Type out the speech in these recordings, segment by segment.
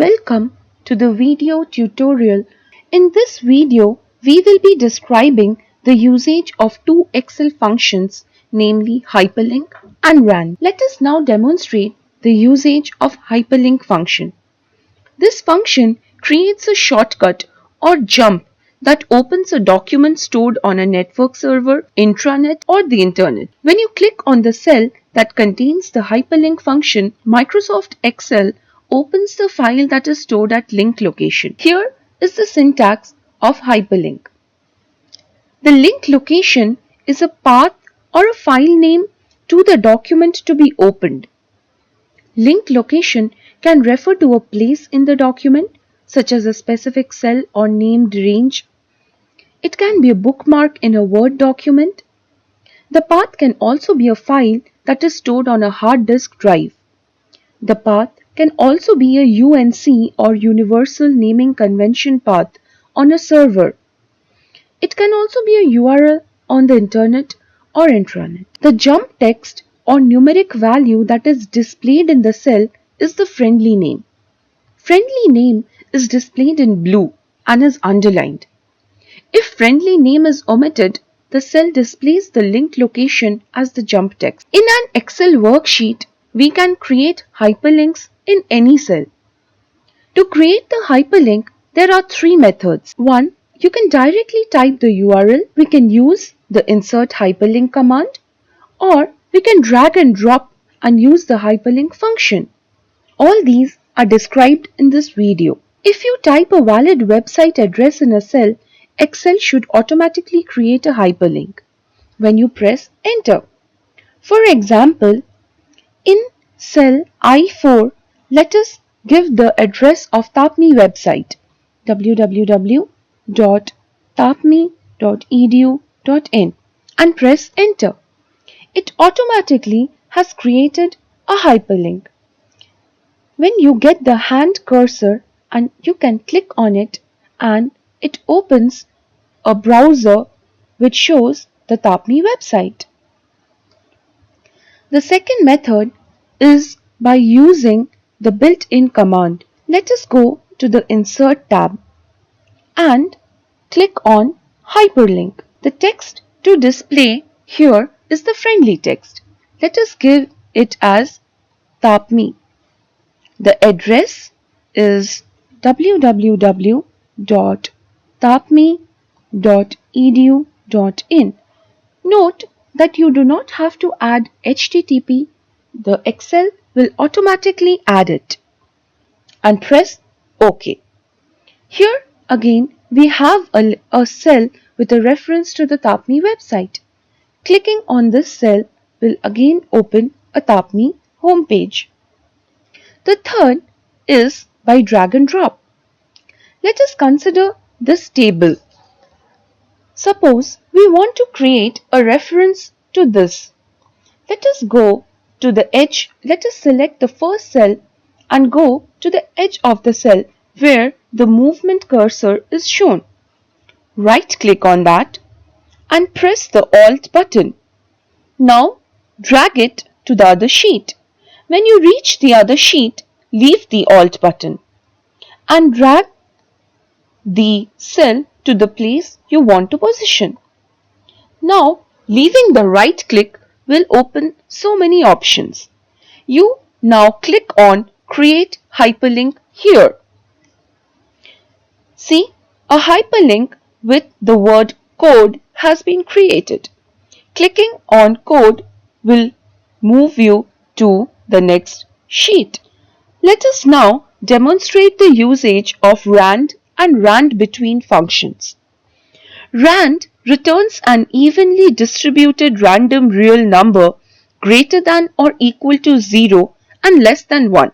Welcome to the video tutorial. In this video, we will be describing the usage of two Excel functions, namely hyperlink and RAND. Let us now demonstrate the usage of hyperlink function. This function creates a shortcut or jump that opens a document stored on a network server, intranet, or the internet. When you click on the cell that contains the hyperlink function, Microsoft Excel opens the file that is stored at link location. Here is the syntax of hyperlink. The link location is a path or a file name to the document to be opened. Link location can refer to a place in the document, such as a specific cell or named range. It can be a bookmark in a Word document. The path can also be a file that is stored on a hard disk drive. The path can also be a UNC or Universal Naming Convention path on a server. It can also be a URL on the internet or intranet. The jump text or numeric value that is displayed in the cell is the friendly name. Friendly name is displayed in blue and is underlined. If friendly name is omitted, the cell displays the link location as the jump text. In an Excel worksheet, we can create hyperlinks in any cell. To create the hyperlink, there are three methods. One, you can directly type the URL. We can use the insert hyperlink command, or we can drag and drop and use the hyperlink function. All these are described in this video. If you type a valid website address in a cell, Excel should automatically create a hyperlink when you press enter. For example, in cell I4, let us give the address of Tapmi website www.tapmi.edu.in and press enter. It automatically has created a hyperlink. When you get the hand cursor and you can click on it, and it opens a browser which shows the Tapmi website. The second method is by using the built-in command. Let us go to the Insert tab and click on Hyperlink. The text to display here is the friendly text. Let us give it as Tapmi. The address is www.tapmi.edu.in. Note that you do not have to add HTTP. The Excel will automatically add it. And press OK. Here again we have a cell with a reference to the Tapmi website. Clicking on this cell will again open a Tapmi homepage. The third is by drag and drop. Let us consider this table. Suppose we want to create a reference to this. Let us go to the edge. Let us select the first cell and go to the edge of the cell where the movement cursor is shown. Right click on that and press the Alt button. Now drag it to the other sheet. When you reach the other sheet, leave the Alt button and drag the cell to the place you want to position. Now, leaving the right click will open so many options. You now click on Create Hyperlink here. See, a hyperlink with the word code has been created. Clicking on code will move you to the next sheet. Let us now demonstrate the usage of RAND and Randbetween functions. RAND returns an evenly distributed random real number greater than or equal to 0 and less than 1.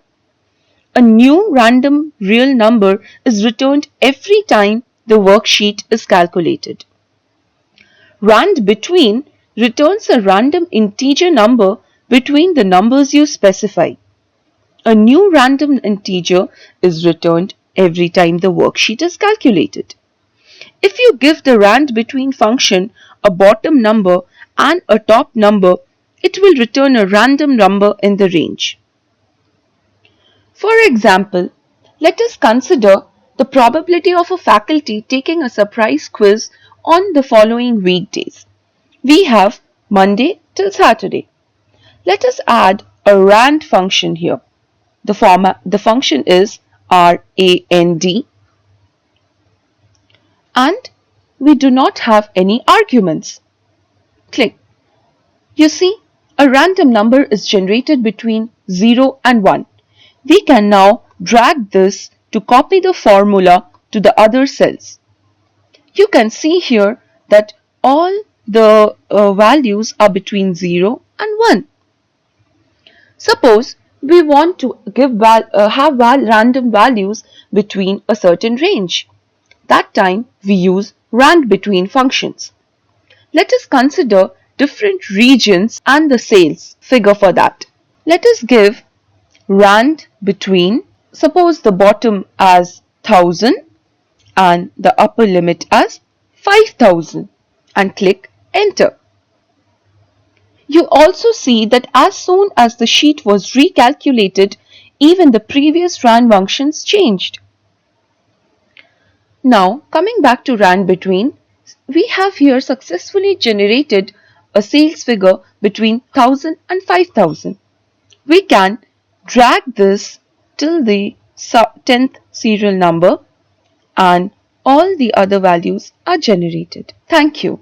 A new random real number is returned every time the worksheet is calculated. Randbetween returns a random integer number between the numbers you specify. A new random integer is returned every time the worksheet is calculated. If you give the Randbetween function a bottom number and a top number, it will return a random number in the range. For example, Let us consider the probability of a faculty taking a surprise quiz on the following weekdays. We have Monday till Saturday. Let us add a RAND function here. The function is RAND and we do not have any arguments. Click. You see, a random number is generated between 0 and 1. We can now drag this to copy the formula to the other cells. You can see here that all the values are between 0 and 1. Suppose we want to have random values between a certain range. That time we use Randbetween functions. Let us consider different regions and the sales figure for that. Let us give Randbetween, suppose the bottom as 1000 and the upper limit as 5000 and click enter. You also see that as soon as the sheet was recalculated, even the previous RAND functions changed. Now coming back to Randbetween, we have here successfully generated a sales figure between 1000 and 5000. We can drag this till the 10th serial number and all the other values are generated. Thank you.